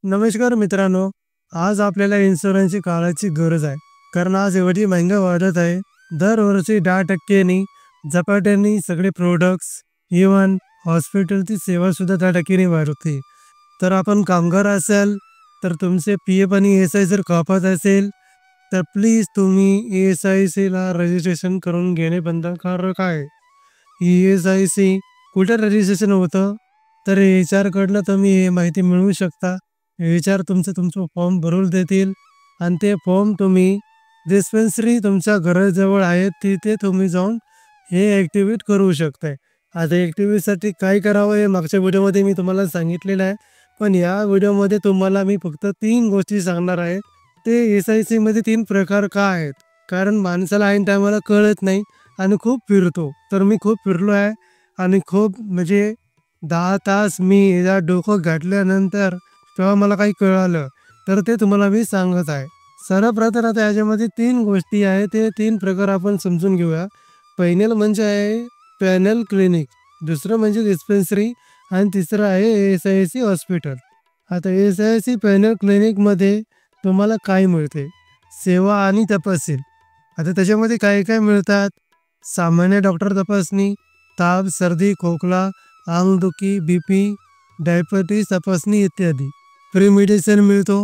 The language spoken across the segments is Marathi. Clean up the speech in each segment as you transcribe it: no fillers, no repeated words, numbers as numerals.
नमस्कार मित्रांनो, आज आपल्याला इन्शुरन्सची काळाची गरज आहे. कारण आज एवढी महंगाई वाढत आहे. दरवर्षी 10% झपाट्याने सगळे प्रोडक्ट्स, इव्हन हॉस्पिटलची सेवासुद्धा 10% वाढते. तर आपण कामगार असाल, तर तुमचे पी-एफ आणि ई-एस-आय जर कापत असेल, तर प्लीज तुम्ही ई-एस-आय-सीला रजिस्ट्रेशन करून घेणे बंधनकारक आहे. ई-एस-आय-सी कुठे रजिस्ट्रेशन होतं? तर HR कडनं तुम्ही ही माहिती मिळवू शकता. HR तुमचं फॉर्म भरून देतील आणि ते फॉर्म तुम्ही डिस्पेन्सरी तुमच्या घराजवळ आहे तिथे तुम्ही जाऊन हे ॲक्टिव्हेट करू शकताय. आता ॲक्टिव्हेटसाठी काय करावं हे मागच्या व्हिडिओमध्ये मी तुम्हाला सांगितलेलं आहे. पण या व्हिडिओमध्ये तुम्हाला मी फक्त 3 गोष्टी सांगणार आहे. ते एस-आय-सीमध्ये 3 प्रकार का आहेत? कारण माणसाला ऐन टायमाला कळत नाही आणि खूप फिरतो. तर मी खूप फिरलो आहे आणि खूप म्हणजे 10 तास मी याच्यात डोकं घातल्यानंतर तेव्हा मला काही कळालं. तर ते तुम्हाला मी सांगत आहे. सर्वप्रथम आता याच्यामध्ये 3 गोष्टी आहेत. ते 3 प्रकार आपण समजून घेऊया. पहिलं म्हणजे आहे पॅनल क्लिनिक, दुसरं म्हणजे डिस्पेन्सरी आणि तिसरं आहे एस-आय-सी हॉस्पिटल. आता एस-आय-सी पॅनल क्लिनिकमध्ये तुम्हाला काय मिळते? सेवा आणि तपशील. आता त्याच्यामध्ये काय काय मिळतात? सामान्य डॉक्टर तपासणी, ताप, सर्दी, खोकला, अंगदुखी, BP, डायबिटीज तपासणी इत्यादी. फ्री मेडिसिन मिळतो.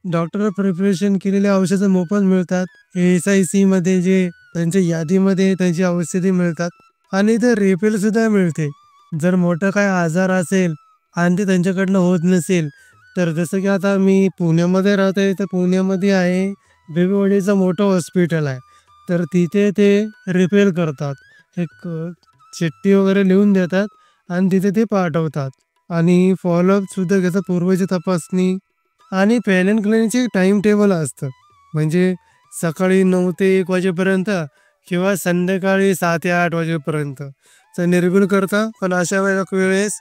डॉक्टर प्रिपरेशन केलेले औषधं मोफत मिळतात. एस-आय-सीमध्ये जे त्यांच्या यादीमध्ये त्यांची औषधे मिळतात आणि इथे रिफिलसुद्धा मिळते. जर मोठा काय आजार असेल आणि ते त्यांच्याकडनं होत नसेल, तर जसं की आता मी पुण्यामध्ये राहतोय, तर पुण्यामध्ये आहे बेबीवाडीचं मोठं हॉस्पिटल आहे. तर तिथे ते रिफिल करतात. एक चिठ्ठी वगैरे लिहून देतात आणि तिथे ते पाठवतात आणि फॉलोअपसुद्धा घेतात, पूर्वीची तपासणी आणि पॅनल क्लिनिकचे टाईम टेबल असतं. म्हणजे सकाळी 9 ते 1 वाजेपर्यंत किंवा संध्याकाळी 6 ते 8 वाजेपर्यंत तर निर्बिल करता. पण अशा वेळेस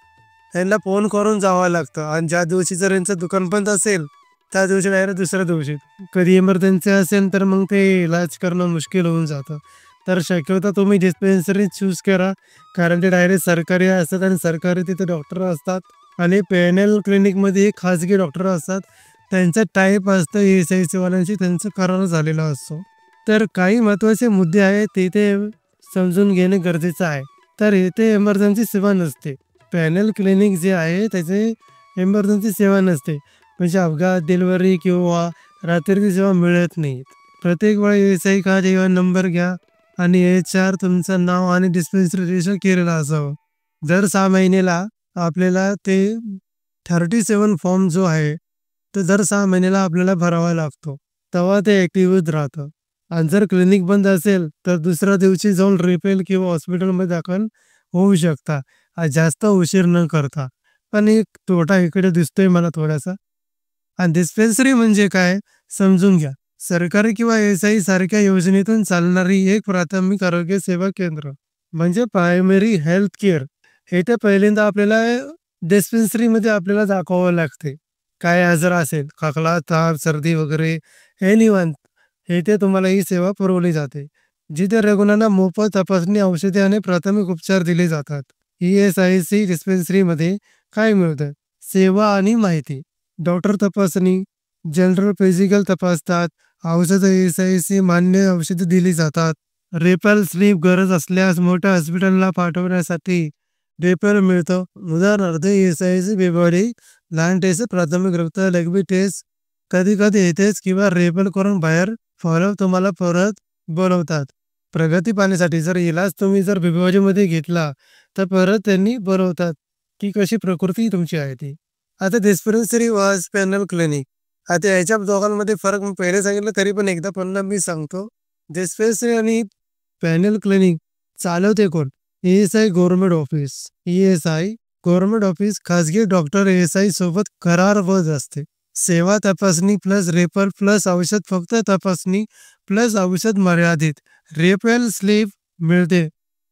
यांना फोन करून जावं लागतं आणि ज्या दिवशी जर यांचं दुकान बंद असेल, त्या दिवशी डायरेक्ट दुसऱ्या दिवशी. कधी इमर्जन्सी असेल तर मग ते इलाज करणं मुश्किल होऊन जातं. तर शक्यतो तुम्ही डिस्पेन्सरी चूज करा. कारण ते डायरेक्ट सरकारी असतात आणि सरकारी तिथे डॉक्टर असतात आणि पॅनल क्लिनिकमध्ये खाजगी डॉक्टर असतात. त्यांचा टाईप असतं एस-आय-सीवाल्यांशी, त्यांचा करार झालेला असतो. तर काही महत्त्वाचे मुद्दे आहेत तिथे समजून घेणे गरजेचं आहे. तर इथे इमर्जन्सी सेवा नसते. पॅनल क्लिनिक जे आहे त्याचे इमर्जन्सी सेवा नसते. म्हणजे अपघात, डिलिव्हरी किंवा रात्रीची सेवा मिळत नाही. प्रत्येक वेळी एस-आय कार्ड किंवा नंबर घ्या आणि HR तुमचं नाव आणि डिस्पेन्सरी रजिस्टर केलेलं असावं. दर 6 महिन्याला आपल्याला ते 37 फॉर्म जो आहे, तो दर 6 महिन्याला आपल्याला भरावा लागतो. तेव्हा ते ॲक्टिव्हेट राहतं आणि जर क्लिनिक बंद असेल, तर दुसऱ्या दिवशी जाऊन रिफिल किंवा हॉस्पिटलमध्ये दाखल होऊ शकता, जास्त उशीर न करता. पण एक तोटा इकडे दिसतोय मला थोडासा. आणि डिस्पेन्सरी म्हणजे काय समजून घ्या. सरकारी किंवा एस-आय सारख्या योजनेतून चालणारी एक प्राथमिक आरोग्य सेवा केंद्र म्हणजे प्रायमरी हेल्थ केअर. हे तर पहिल्यांदा आपल्याला डिस्पेन्सरीमध्ये आपल्याला दाखवावं लागते. काय आजार असेल, खोकला, ताप, सर्दी वगैरे एनिवन, इथे तुम्हाला ही सेवा पुरवली जाते. जिथे रुग्णांना मोफत तपासणी, औषधे आणि प्राथमिक उपचार दिले जातात. ई-एस-आय-सी डिस्पेन्सरीमध्ये काय मिळतं? सेवा आणि माहिती. डॉक्टर तपासणी, जनरल फिजिकल तपासतात. औषधं एस-आय-सी मान्य औषधं दिली जातात. रेफरल स्लिप गरज असल्यास मोठ्या हॉस्पिटलला पाठवण्यासाठी रेफरल मिळतं. उदाहरणार्थ एस-आय-सी बेबी, लहान टेस्ट, प्राथमिक रक्त, लघवी टेस्ट, कधी कधी येतेच किंवा रेफर करून बाहेर फॉलोअप तुम्हाला परत बोलवतात. प्रगती पाहण्यासाठी जर इलाज तुम्ही जर बेबीमध्ये घेतला, तर परत त्यांनी बोलवतात की कशी प्रकृती तुमची आहे ती. आता डिस्पेन्सरी वॉज पॅनल क्लिनिक. आता याच्या दोघांमध्ये फरक मी पहिले सांगितलं, तरी पण एकदा पुन्हा मी सांगतो. डिस्पेन्सरी आणि पॅनल क्लिनिक चालवते कोण? E-S-I government office. E-S-I government office खाजगी डॉक्टर एस-आय सोबत करारबद्ध असते. सेवा तपासणी प्लस रेफर प्लस औषध, फक्त तपासणी प्लस औषध मर्यादित. रेफरल स्लिप मिळते.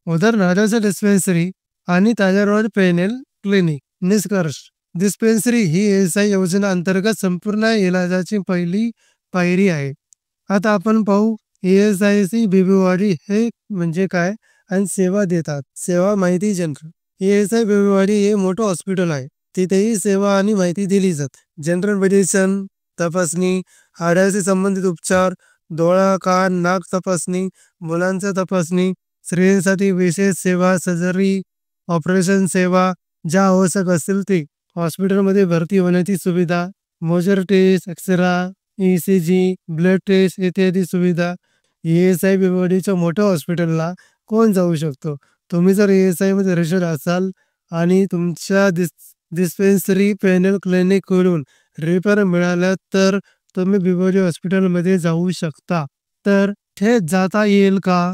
उदाहरणार्थ डिस्पेन्सरी आणि त्याच्याबरोबर पॅनल क्लिनिक. निष्कर्ष, डिस्पेन्सरी ही एस-आय योजना अंतर्गत संपूर्ण इलाजाची पहिली पायरी आहे. आता आपण पाहू ई-एस-आय-सी बेबीवाडी हे म्हणजे काय आणि सेवा देतात. सेवा माहिती जनरल. ई-एस-आय बेबीवाडी हे मोठं हॉस्पिटल आहे. तिथेही सेवा आणि माहिती दिली जाते. जनरल मेडिसिन तपासणी, हाडाशी संबंधित उपचार, डोळा, कान, नाक तपासणी, मुलांचा तपासणी, स्त्रियांसाठी विशेष सेवा, सर्जरी, ऑपरेशन सेवा, ज्या आवश्यक असतील ते. हॉस्पिटलमध्ये भरती होण्याची सुविधा, मोजर test, x ray, ECG, blood test इत्यादी सुविधा. ESI भिवंडीच्या मोठ्या हॉस्पिटलला कोण जाऊ शकतो? तुम्ही जर ESI मध्ये रजिस्टर्ड असाल आणि तुमच्या डिस्पेन्सरी पॅनल क्लिनिककडून रेफर मिळाला तर तुम्ही भिवंडी हॉस्पिटलमध्ये जाऊ शकता. तर थेट जाता येईल का?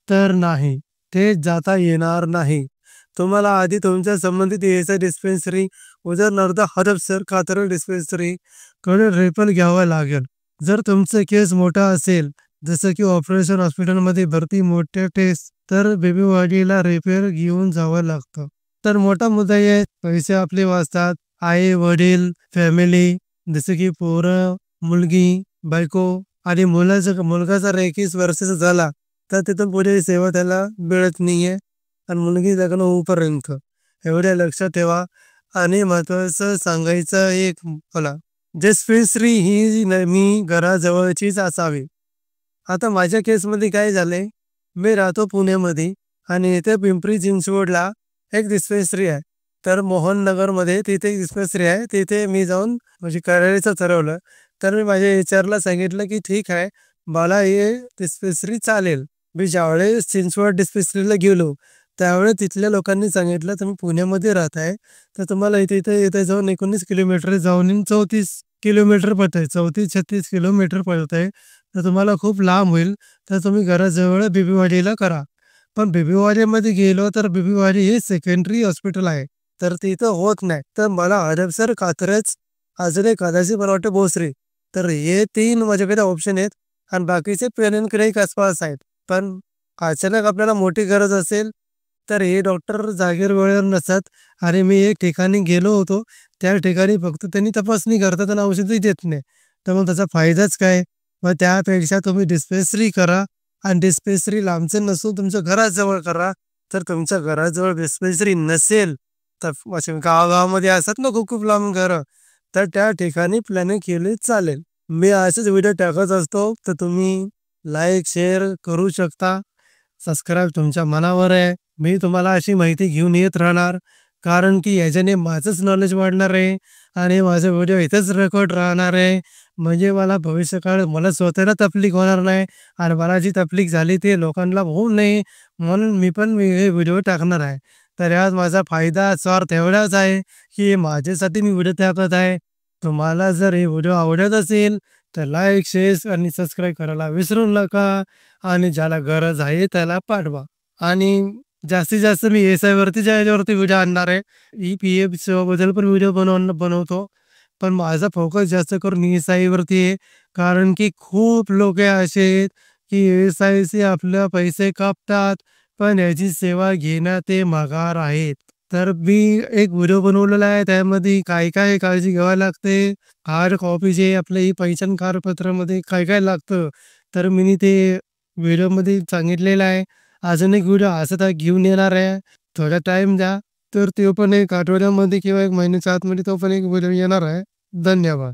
तर नाही, थेट जाता येणार नाही. तुम्हाला आधी तुमच्या संबंधित ESI डिस्पेन्सरी, उदाहरणार्थ हडपसर कातरल डिस्पेन्सरी कडून रेफर घ्यावा लागेल. जर तुमचं केस मोठा असेल, जसं की ऑपरेशन हॉस्पिटलमध्ये भरती, मोठ्या टेस्ट, तर बेबीवाडीला रेफर घेऊन जावं लागतं. तर मोठा मुद्दा आहे, पैसे आपले वाचतात. आई वडील फॅमिली, जसं की पोरं, मुलगी, बायको आणि मुलगा जर 21 वर्षाचा झाला तर तिथून पुढे सेवा त्याला मिळत नाहीये आणि मुलगी लग्न होईपर्यंत. एवढ्या लक्षात ठेवा. आणि महत्वाचं सांगायचं एक मला, डिस्पेन्सरी ही नेहमी घराजवळचीच असावी. आता माझ्या केसमध्ये काय झालंय, मी राहतो पुण्यामध्ये आणि इथे पिंपरी चिंचवडला एक डिस्पेन्सरी आहे. तर मोहननगरमध्ये तिथे एक डिस्पेन्सरी आहे. तिथे मी जाऊन म्हणजे करायचं ठरवलं. तर मी माझ्या HR ला सांगितलं की ठीक आहे, मला हे डिस्पेन्सरी चालेल. मी ज्यावेळेस चिंचवड डिस्पेन्सरीला गेलो त्यावेळेस तिथल्या लोकांनी सांगितलं, तुम्ही पुण्यामध्ये राहताय तर तुम्हाला इथे इथे इथे जाऊन 19 किलोमीटर जाऊन 34 किलोमीटर पडत आहे, 34-36 किलोमीटर पडत आहे. तर तुम्हाला खूप लांब होईल. तर तुम्ही घराजवळ बेबीवाडीला करा. पण बेबीवाडीमध्ये गेलो तर बेबीवाडी हे सेकंडरी हॉस्पिटल आहे, तर तिथं होत नाही. तर मला हडपसर, कात्रज, अजून एक कदाचित मला वाटतं भोसरी, तर हे 3 माझ्याकडे ऑप्शन आहेत आणि बाकीचे पेनकडे एक आसपास आहेत. पण अचानक आपल्याला मोठी गरज असेल तर हे डॉक्टर जागेवर वेळेवर नसतात. आणि मी एक ठिकाणी गेलो होतो, त्या ठिकाणी फक्त त्यांनी तपासणी करतात आणि औषधही देत नाही. तर मग त्याचा फायदाच काय? मग त्यापेक्षा तुम्ही डिस्पेन्सरी करा आणि डिस्पेन्सरी लांबचं नसून तुमच्या घराजवळ करा. तर तुमच्या घराजवळ डिस्पेन्सरी नसेल तर असे गावामध्ये असतात ना खूप खूप लांब घरं, तर त्या ठिकाणी प्लॅनिंग केली चालेल. मी असेच व्हिडिओ टाकत असतो, तर तुम्ही लाईक शेअर करू शकता. सबस्क्राईब तुमच्या मनावर आहे. मी तुम्हाला अशी माहिती घेऊन येत राहणार, कारण की याच्याने माझंच नॉलेज वाढणार आहे आणि माझे व्हिडिओ इथेच रेकॉर्ड राहणार आहे. म्हणजे मला भविष्यकाळ मला स्वतःला तकलीफ होणार नाही आणि मला जी तकलीफ झाली ते लोकांना होऊ नये म्हणून मी हे व्हिडिओ टाकणार आहे. तर यात माझा फायदा स्वार्थ एवढाच आहे की माझ्यासाठी मी व्हिडिओ टाकत आहे. तुम्हाला जर हे व्हिडिओ आवडत असेल तर लाईक शेअर आणि सबस्क्राईब करायला विसरू नका आणि ज्याला गरज आहे त्याला पाठवा. आणि जास्तीत जास्त मी ESI वरतीच्या याच्यावरती व्हिडिओ आणणार आहे. EPF सेवाबद्दल पण व्हिडिओ बनवतो. पण माझा फोकस जास्त करून ESI वरती आहे, कारण की खूप लोक असे आहेत की ESI से आपल्या पैसे कापतात पण याची सेवा घेण्यात ते माघार आहेत. तर मी एक व्हिडिओ बनवलेला आहे, त्यामध्ये काय काय काळजी घ्यावी लागते, हार्ड कॉपी जे आपलं ही पहिचान कागदपत्रामध्ये काय काय लागतं, तर मी ते व्हिडिओमध्ये सांगितलेलं आहे. अजून एक व्हिडिओ असं घेऊन येणार आहे. थोडा टाइम द्या, तर तो पण एक आठवड्यामध्ये किंवा 1 महिन्याच्या आतमध्ये तो पण एक व्हिडिओ येणार आहे. धन्यवाद.